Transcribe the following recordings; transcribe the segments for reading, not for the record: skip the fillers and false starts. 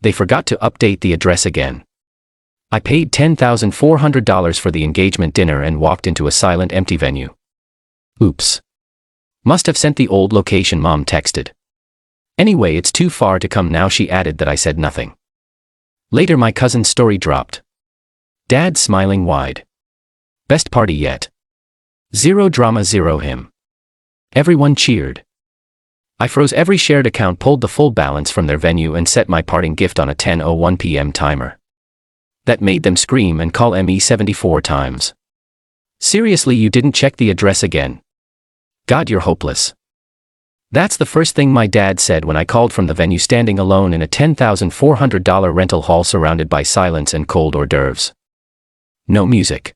They forgot to update the address again. I paid $10,400 for the engagement dinner and walked into a silent, empty venue. Oops. Must have sent the old location, Mom texted. Anyway, it's too far to come now, she added that I said nothing. Later my cousin's story dropped. Dad smiling wide. Best party yet. Zero drama, zero him. Everyone cheered. I froze every shared account, pulled the full balance from their venue and set my parting gift on a 10:01 p.m. timer. That made them scream and call me 74 times. Seriously, you didn't check the address again? God, you're hopeless. That's the first thing my dad said when I called from the venue, standing alone in a $10,400 rental hall surrounded by silence and cold hors d'oeuvres. No music.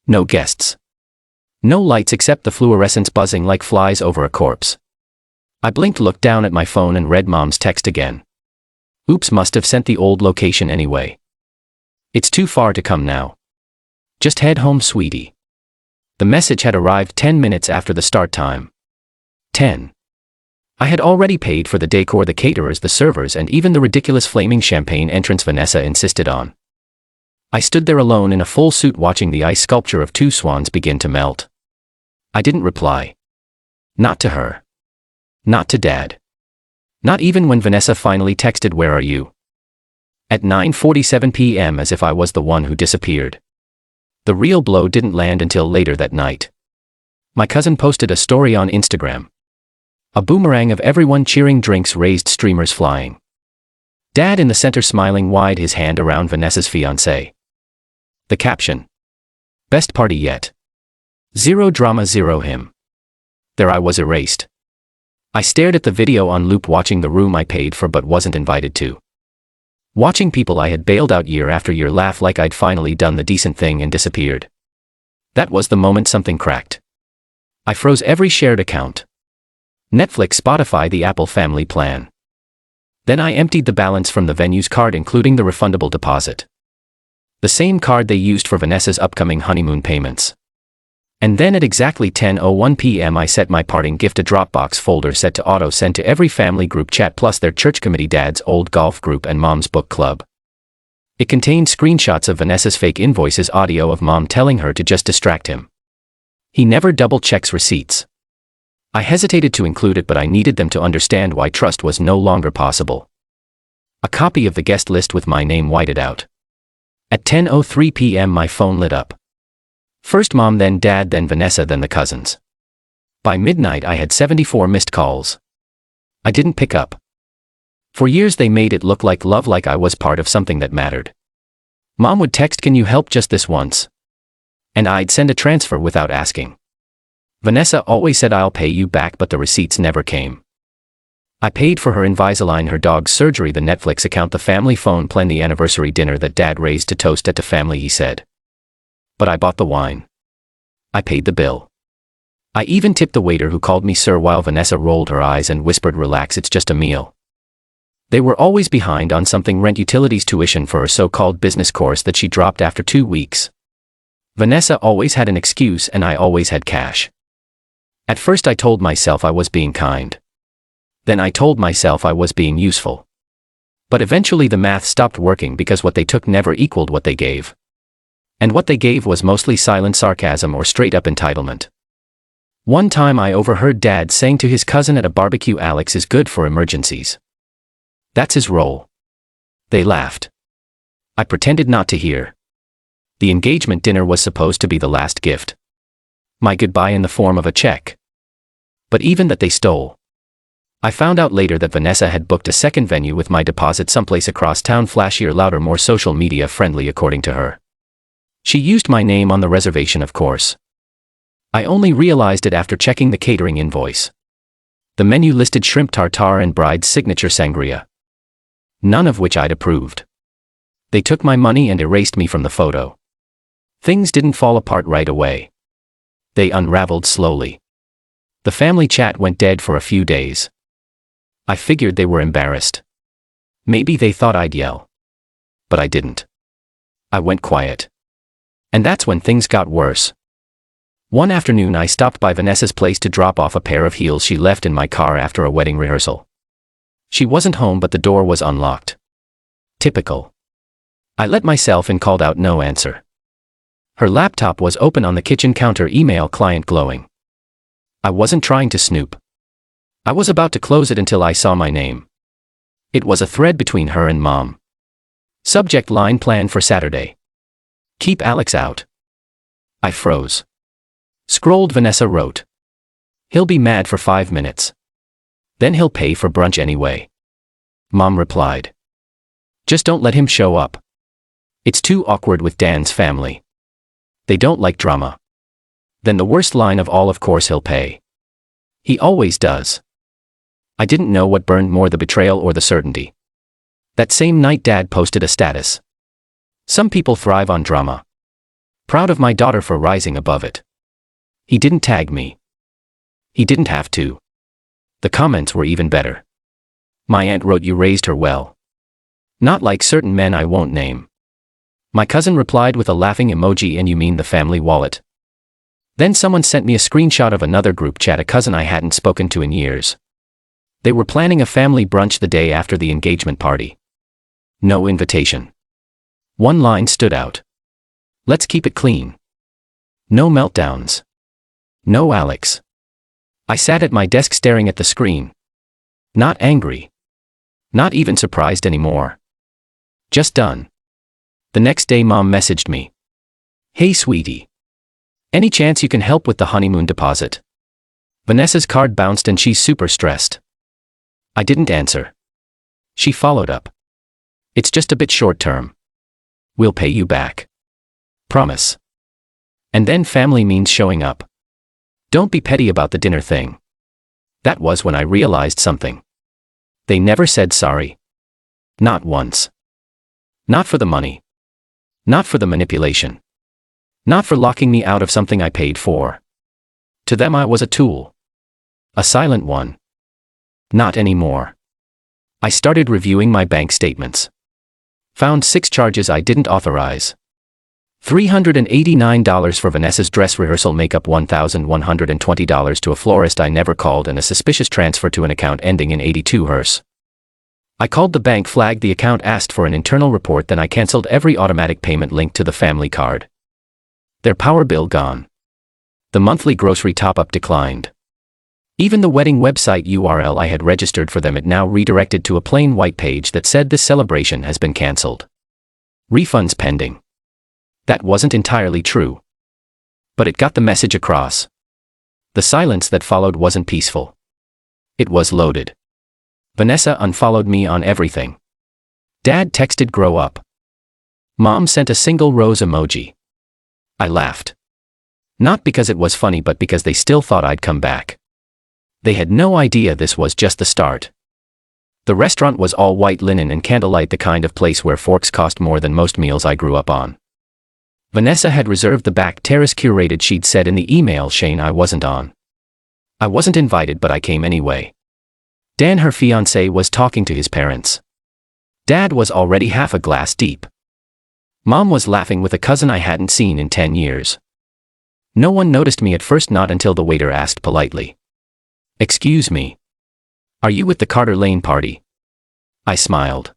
No guests. No lights except the fluorescents buzzing like flies over a corpse. I blinked, looked down at my phone and read Mom's text again. Oops, must have sent the old location anyway. It's too far to come now. Just head home, sweetie. The message had arrived 10 minutes after the start time. 10. I had already paid for the decor, the caterers, the servers, and even the ridiculous flaming champagne entrance Vanessa insisted on. I stood there alone in a full suit watching the ice sculpture of two swans begin to melt. I didn't reply. Not to her. Not to Dad. Not even when Vanessa finally texted, "Where are you?" At 9:47 p.m., as if I was the one who disappeared. The real blow didn't land until later that night. My cousin posted a story on Instagram. A boomerang of everyone cheering, drinks raised, streamers flying. Dad in the center smiling wide, his hand around Vanessa's fiancé. The caption. Best party yet. Zero drama, zero him. There I was, erased. I stared at the video on loop, watching the room I paid for but wasn't invited to. Watching people I had bailed out year after year laugh like I'd finally done the decent thing and disappeared. That was the moment something cracked. I froze every shared account. Netflix, Spotify, the Apple family plan. Then I emptied the balance from the venue's card, including the refundable deposit. The same card they used for Vanessa's upcoming honeymoon payments. And then at exactly 10:01 p.m. I set my parting gift, a Dropbox folder set to auto-send to every family group chat plus their church committee, Dad's old golf group, and Mom's book club. It contained screenshots of Vanessa's fake invoices, audio of Mom telling her to just distract him. He never double-checks receipts. I hesitated to include it, but I needed them to understand why trust was no longer possible. A copy of the guest list with my name whited out. At 10:03 p.m. my phone lit up. First Mom, then Dad, then Vanessa, then the cousins. By midnight I had 74 missed calls. I didn't pick up. For years they made it look like love, like I was part of something that mattered. Mom would text, "Can you help just this once?" And I'd send a transfer without asking. Vanessa always said, "I'll pay you back," but the receipts never came. I paid for her Invisalign, her dog's surgery, the Netflix account, the family phone plan, the anniversary dinner that Dad raised to toast at the family, he said. But I bought the wine. I paid the bill. I even tipped the waiter, who called me sir, while Vanessa rolled her eyes and whispered, "Relax, it's just a meal." They were always behind on something: rent, utilities, tuition for her so-called business course that she dropped after 2 weeks. Vanessa always had an excuse and I always had cash. At first I told myself I was being kind. Then I told myself I was being useful. But eventually the math stopped working, because what they took never equaled what they gave. And what they gave was mostly silent sarcasm or straight-up entitlement. One time I overheard Dad saying to his cousin at a barbecue, "Alex is good for emergencies. That's his role." They laughed. I pretended not to hear. The engagement dinner was supposed to be the last gift. My goodbye in the form of a check. But even that they stole. I found out later that Vanessa had booked a second venue with my deposit someplace across town, flashier, louder, more social media friendly, according to her. She used my name on the reservation, of course. I only realized it after checking the catering invoice. The menu listed shrimp tartare and bride's signature sangria. None of which I'd approved. They took my money and erased me from the photo. Things didn't fall apart right away. They unraveled slowly. The family chat went dead for a few days. I figured they were embarrassed. Maybe they thought I'd yell. But I didn't. I went quiet. And that's when things got worse. One afternoon I stopped by Vanessa's place to drop off a pair of heels she left in my car after a wedding rehearsal. She wasn't home, but the door was unlocked. Typical. I let myself and called out no answer. Her laptop was open on the kitchen counter, email client glowing. I wasn't trying to snoop. I was about to close it until I saw my name. It was a thread between her and Mom. Subject line: plan for Saturday. Keep Alex out. I froze. Scrolled. Vanessa wrote. He'll be mad for 5 minutes. Then he'll pay for brunch anyway. Mom replied. Just don't let him show up. It's too awkward with Dan's family. They don't like drama. Then the worst line of all: of course he'll pay. He always does. I didn't know what burned more, the betrayal or the certainty. That same night Dad posted a status. Some people thrive on drama. Proud of my daughter for rising above it. He didn't tag me. He didn't have to. The comments were even better. My aunt wrote, you raised her well. Not like certain men I won't name. My cousin replied with a laughing emoji, and you mean the family wallet? Then someone sent me a screenshot of another group chat, a cousin I hadn't spoken to in years. They were planning a family brunch the day after the engagement party. No invitation. One line stood out. Let's keep it clean. No meltdowns. No Alex. I sat at my desk staring at the screen. Not angry. Not even surprised anymore. Just done. The next day Mom messaged me. Hey sweetie. Any chance you can help with the honeymoon deposit? Vanessa's card bounced and she's super stressed. I didn't answer. She followed up. It's just a bit short term. We'll pay you back. Promise. And then family means showing up. Don't be petty about the dinner thing. That was when I realized something. They never said sorry. Not once. Not for the money. Not for the manipulation. Not for locking me out of something I paid for. To them I was a tool. A silent one. Not anymore. I started reviewing my bank statements. Found 6 charges I didn't authorize. $389 for Vanessa's dress rehearsal makeup, $1,120 to a florist I never called, and a suspicious transfer to an account ending in 82 hers. I called the bank, flagged the account, asked for an internal report, then I canceled every automatic payment linked to the family card. Their power bill gone. The monthly grocery top-up declined. Even the wedding website URL I had registered for them, it now redirected to a plain white page that said this celebration has been cancelled. Refunds pending. That wasn't entirely true. But it got the message across. The silence that followed wasn't peaceful. It was loaded. Vanessa unfollowed me on everything. Dad texted grow up. Mom sent a single rose emoji. I laughed. Not because it was funny, but because they still thought I'd come back. They had no idea this was just the start. The restaurant was all white linen and candlelight, the kind of place where forks cost more than most meals I grew up on. Vanessa had reserved the back terrace curated, she'd said in the email Shane I wasn't on. I wasn't invited, but I came anyway. Dan, her fiancé, was talking to his parents. Dad was already half a glass deep. Mom was laughing with a cousin I hadn't seen in 10 years. No one noticed me at first, not until the waiter asked politely. Excuse me. Are you with the Carter Lane party? I smiled.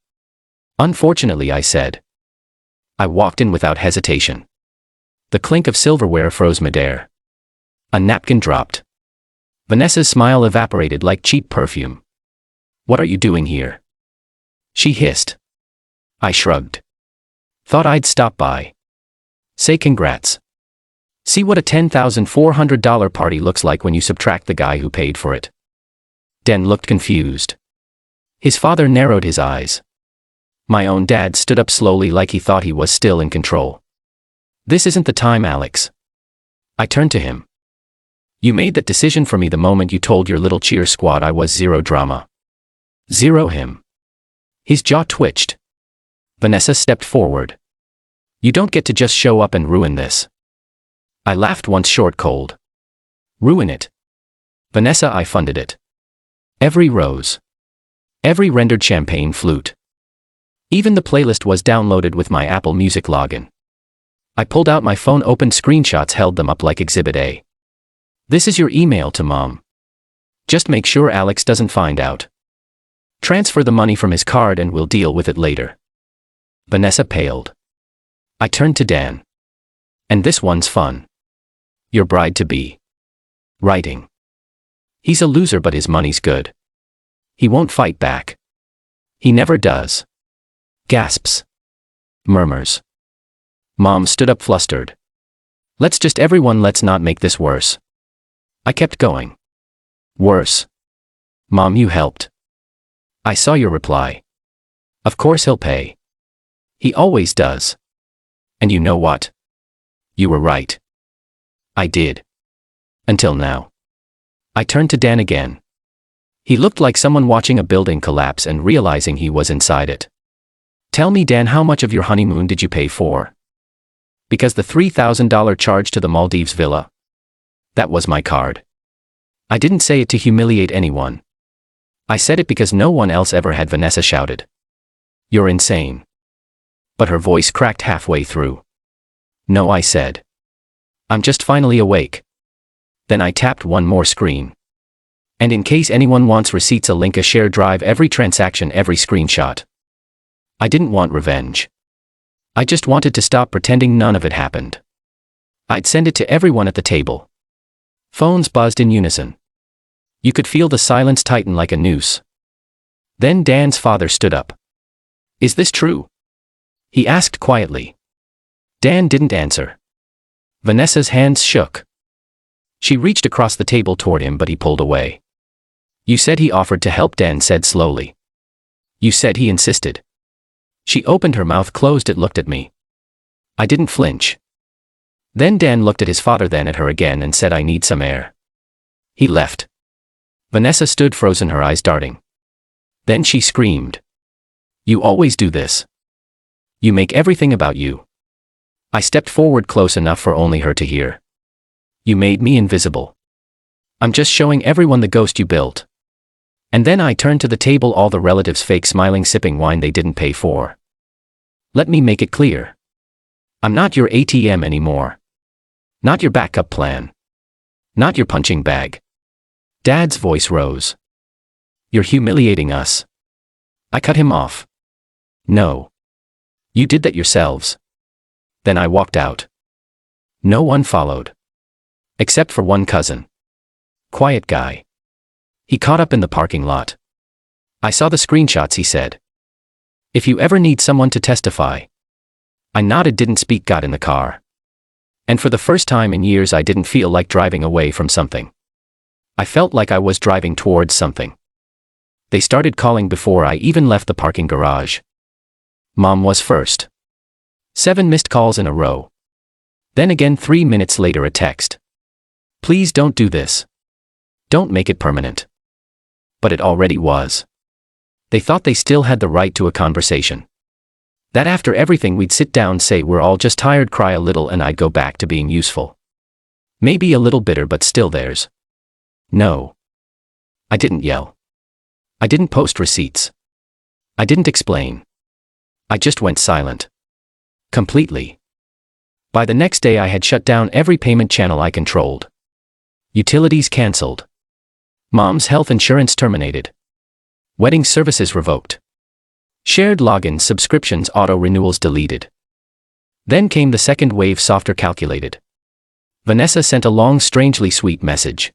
Unfortunately, I said. I walked in without hesitation. The clink of silverware froze midair. A napkin dropped. Vanessa's smile evaporated like cheap perfume. What are you doing here? She hissed. I shrugged. Thought I'd stop by. Say congrats. See what a $10,400 party looks like when you subtract the guy who paid for it. Dan looked confused. His father narrowed his eyes. My own dad stood up slowly, like he thought he was still in control. This isn't the time, Alex. I turned to him. You made that decision for me the moment you told your little cheer squad I was zero drama. Zero him. His jaw twitched. Vanessa stepped forward. You don't get to just show up and ruin this. I laughed once short cold. Ruin it. Vanessa, I funded it. Every rose. Every rendered champagne flute. Even the playlist was downloaded with my Apple Music login. I pulled out my phone, opened screenshots, held them up like Exhibit A. This is your email to Mom. Just make sure Alex doesn't find out. Transfer the money from his card and we'll deal with it later. Vanessa paled. I turned to Dan. And this one's fun. Your bride-to-be. Writing. He's a loser but his money's good. He won't fight back. He never does. Gasps. Murmurs. Mom stood up flustered. Let's not make this worse. I kept going. Worse. Mom, you helped. I saw your reply. Of course he'll pay. He always does. And you know what? You were right. I did. Until now. I turned to Dan again. He looked like someone watching a building collapse and realizing he was inside it. Tell me, Dan, how much of your honeymoon did you pay for? Because the $3,000 charge to the Maldives villa? That was my card. I didn't say it to humiliate anyone. I said it because no one else ever had. Vanessa shouted. You're insane. But her voice cracked halfway through. No, I said. I'm just finally awake. Then I tapped one more screen. And in case anyone wants receipts, a link, a share drive, every transaction, every screenshot. I didn't want revenge. I just wanted to stop pretending none of it happened. I'd send it to everyone at the table. Phones buzzed in unison. You could feel the silence tighten like a noose. Then Dan's father stood up. Is this true? He asked quietly. Dan didn't answer. Vanessa's hands shook. She reached across the table toward him, but he pulled away. You said he offered to help, Dan said slowly. You said he insisted. She opened her mouth, closed it, looked at me. I didn't flinch. Then Dan looked at his father, then at her again, and said, I need some air. He left. Vanessa stood frozen, her eyes darting. Then she screamed. You always do this. You make everything about you. I stepped forward close enough for only her to hear. You made me invisible. I'm just showing everyone the ghost you built. And then I turned to the table, all the relatives fake smiling, sipping wine they didn't pay for. Let me make it clear. I'm not your ATM anymore. Not your backup plan. Not your punching bag. Dad's voice rose. You're humiliating us. I cut him off. No. You did that yourselves. Then I walked out. No one followed. Except for one cousin. Quiet guy. He caught up in the parking lot. I saw the screenshots, he said. If you ever need someone to testify. I nodded, didn't speak, got in the car. And for the first time in years, I didn't feel like driving away from something. I felt like I was driving towards something. They started calling before I even left the parking garage. Mom was first. 7 missed calls in a row. Then again 3 minutes later, a text. Please don't do this. Don't make it permanent. But it already was. They thought they still had the right to a conversation. That after everything we'd sit down, say we're all just tired, cry a little, and I'd go back to being useful. Maybe a little bitter, but still theirs. No. I didn't yell. I didn't post receipts. I didn't explain. I just went silent. Completely. By the next day I had shut down every payment channel I controlled. Utilities canceled. Mom's health insurance terminated. Wedding services revoked. Shared login subscriptions, auto renewals deleted. Then came the second wave, softer, calculated. Vanessa sent a long, strangely sweet message.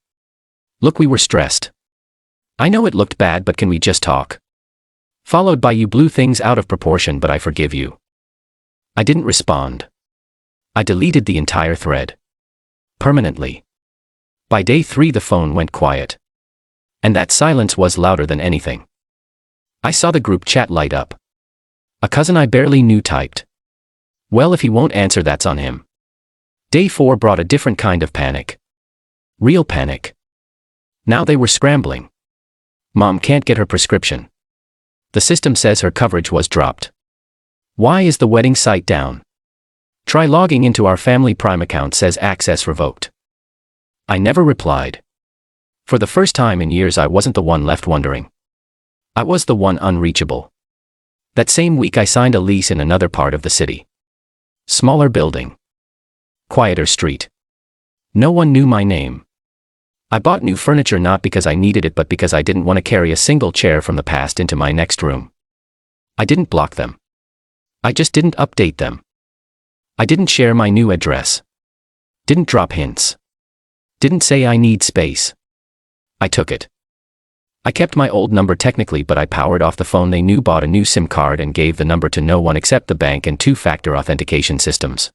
Look, we were stressed. I know it looked bad, but can we just talk? Followed by, you blew things out of proportion, but I forgive you. I didn't respond. I deleted the entire thread. Permanently. By day 3 the phone went quiet. And that silence was louder than anything. I saw the group chat light up. A cousin I barely knew typed. Well, if he won't answer, that's on him. Day 4 brought a different kind of panic. Real panic. Now they were scrambling. Mom can't get her prescription. The system says her coverage was dropped. Why is the wedding site down? Try logging into our family Prime account, says access revoked. I never replied. For the first time in years, I wasn't the one left wondering. I was the one unreachable. That same week I signed a lease in another part of the city. Smaller building. Quieter street. No one knew my name. I bought new furniture not because I needed it, but because I didn't want to carry a single chair from the past into my next room. I didn't block them. I just didn't update them. I didn't share my new address. Didn't drop hints. Didn't say I need space. I took it. I kept my old number technically, but I powered off the phone they knew, bought a new SIM card, and gave the number to no one except the bank and two-factor authentication systems.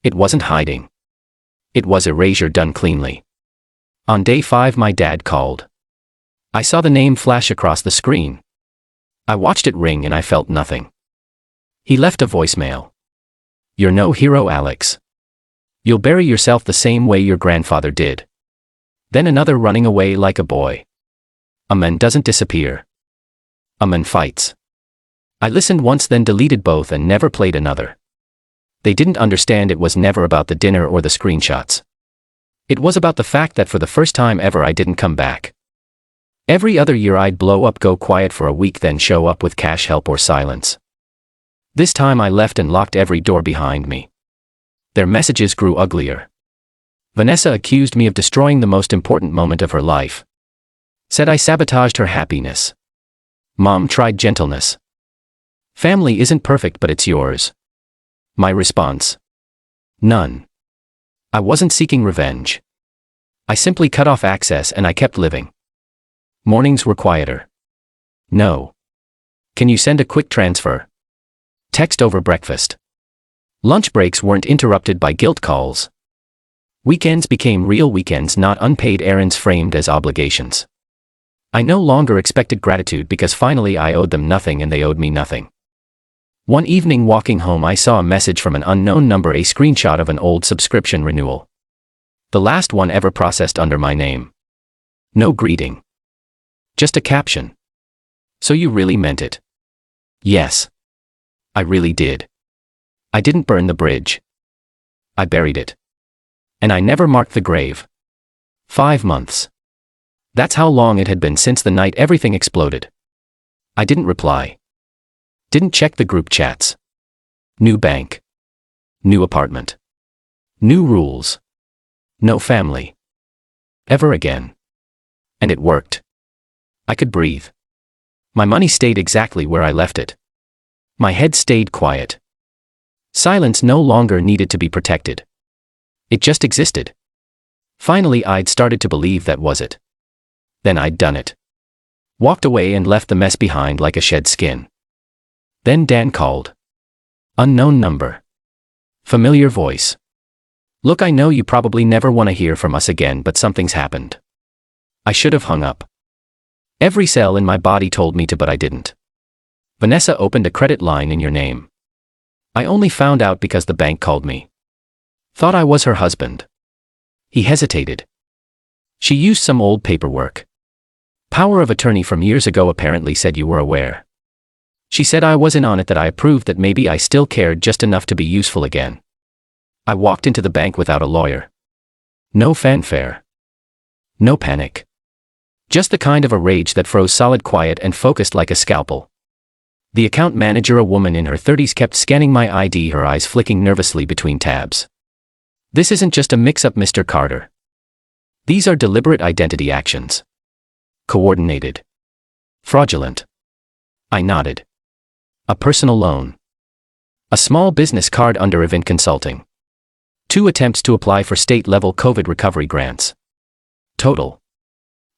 It wasn't hiding. It was erasure done cleanly. On day 5, my dad called. I saw the name flash across the screen. I watched it ring and I felt nothing. He left a voicemail. "You're no hero, Alex. You'll bury yourself the same way your grandfather did." Then another, "Running away like a boy. A man doesn't disappear. A man fights." I listened once, then deleted both and never played another. They didn't understand it was never about the dinner or the screenshots. It was about the fact that for the first time ever I didn't come back. Every other year I'd blow up, go quiet for a week, then show up with cash help or silence. This time I left and locked every door behind me. Their messages grew uglier. Vanessa accused me of destroying the most important moment of her life. Said I sabotaged her happiness. Mom tried gentleness. Family isn't perfect, but it's yours. My response: none. I wasn't seeking revenge. I simply cut off access and I kept living. Mornings were quieter. No. Can you send a quick transfer? Text over breakfast. Lunch breaks weren't interrupted by guilt calls. Weekends became real weekends, not unpaid errands framed as obligations. I no longer expected gratitude because finally I owed them nothing and they owed me nothing. One evening walking home, I saw a message from an unknown number, a screenshot of an old subscription renewal. The last one ever processed under my name. No greeting. Just a caption. "So you really meant it?" Yes. I really did. I didn't burn the bridge. I buried it. And I never marked the grave. 5 months. That's how long it had been since the night everything exploded. I didn't reply. Didn't check the group chats. New bank. New apartment. New rules. No family. Ever again. And it worked. I could breathe. My money stayed exactly where I left it. My head stayed quiet. Silence no longer needed to be protected. It just existed. Finally, I'd started to believe that was it. Then I'd done it. Walked away and left the mess behind like a shed skin. Then Dan called. Unknown number. Familiar voice. "Look, I know you probably never want to hear from us again, but something's happened." I should have hung up. Every cell in my body told me to, but I didn't. "Vanessa opened a credit line in your name." I only found out because the bank called me. Thought I was her husband. He hesitated. "She used some old paperwork. Power of attorney from years ago, apparently said you were aware. She said I was in on it, that I approved, that maybe I still cared just enough to be useful again." I walked into the bank without a lawyer. No fanfare. No panic. Just the kind of a rage that froze solid, quiet and focused like a scalpel. The account manager, a woman in her 30s, kept scanning my ID, her eyes flicking nervously between tabs. "This isn't just a mix-up, Mr. Carter. These are deliberate identity actions. Coordinated. Fraudulent." I nodded. "A personal loan. A small business card under Event Consulting. 2 attempts to apply for state-level COVID recovery grants. Total.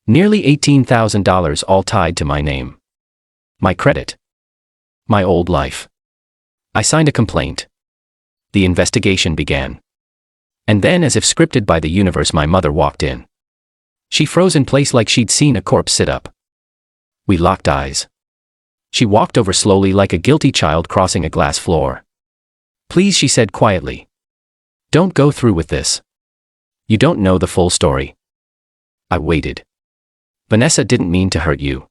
Nearly $18,000, all tied to my name. My credit. My old life." I signed a complaint. The investigation began. And then, as if scripted by the universe, my mother walked in. She froze in place like she'd seen a corpse sit up. We locked eyes. She walked over slowly like a guilty child crossing a glass floor. "Please," she said quietly. "Don't go through with this. You don't know the full story." I waited. "Vanessa didn't mean to hurt you."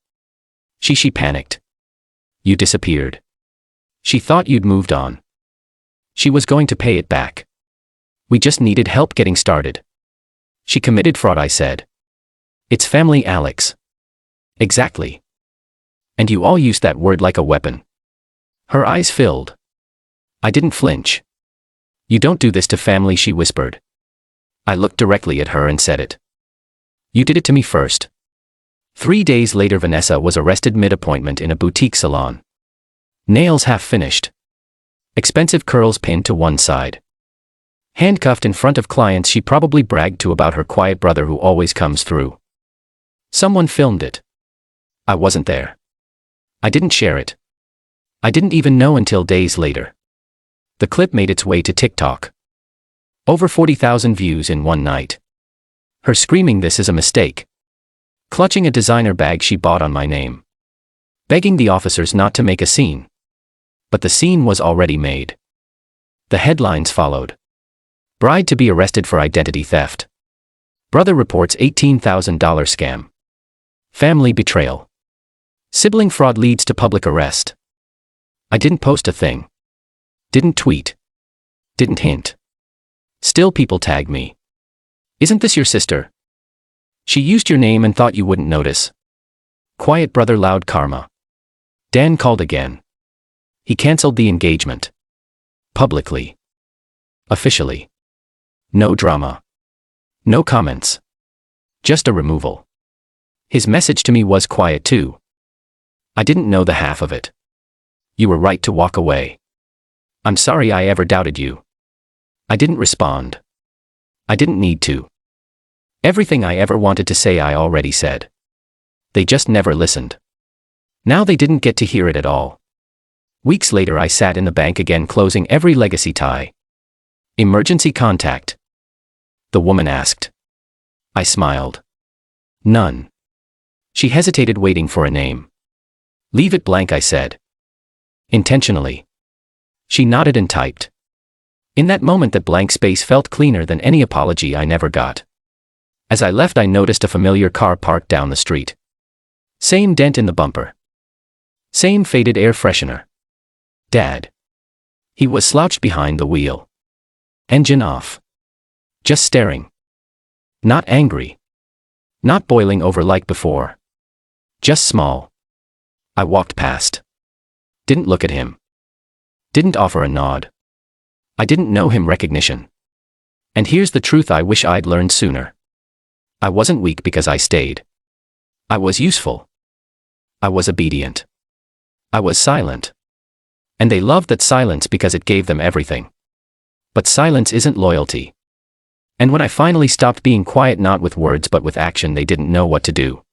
She panicked. "You disappeared. She thought you'd moved on. She was going to pay it back. We just needed help getting started." "She committed fraud," I said. "It's family, Alex." "Exactly. And you all used that word like a weapon." Her eyes filled. I didn't flinch. "You don't do this to family," she whispered. I looked directly at her and said it. "You did it to me first." 3 days later, Vanessa was arrested mid-appointment in a boutique salon. Nails half finished. Expensive curls pinned to one side. Handcuffed in front of clients she probably bragged to about her quiet brother who always comes through. Someone filmed it. I wasn't there. I didn't share it. I didn't even know until days later. The clip made its way to TikTok. Over 40,000 views in one night. Her screaming this is a mistake. Clutching a designer bag she bought on my name. Begging the officers not to make a scene. But the scene was already made. The headlines followed. Bride to be arrested for identity theft. Brother reports $18,000 scam. Family betrayal. Sibling fraud leads to public arrest. I didn't post a thing. Didn't tweet. Didn't hint. Still people tag me. Isn't this your sister? She used your name and thought you wouldn't notice. Quiet brother loud karma. Dan called again. He canceled the engagement. Publicly. Officially. No drama. No comments. Just a removal. His message to me was quiet too. I didn't know the half of it. You were right to walk away. I'm sorry I ever doubted you. I didn't respond. I didn't need to. Everything I ever wanted to say I already said. They just never listened. Now they didn't get to hear it at all. Weeks later I sat in the bank again closing every legacy tie. Emergency contact. The woman asked. I smiled. None. She hesitated waiting for a name. Leave it blank I said. Intentionally. She nodded and typed. In that moment that blank space felt cleaner than any apology I never got. As I left I noticed a familiar car parked down the street. Same dent in the bumper. Same faded air freshener. Dad. He was slouched behind the wheel. Engine off. Just staring. Not angry. Not boiling over like before. Just small. I walked past. Didn't look at him. Didn't offer a nod. I didn't know him recognition. And here's the truth I wish I'd learned sooner. I wasn't weak because I stayed. I was useful. I was obedient. I was silent. And they loved that silence because it gave them everything. But silence isn't loyalty. And when I finally stopped being quiet not with words but with action they didn't know what to do.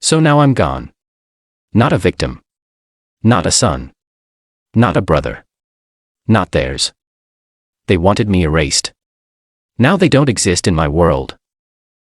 So now I'm gone. Not a victim. Not a son. Not a brother. Not theirs. They wanted me erased. Now they don't exist in my world.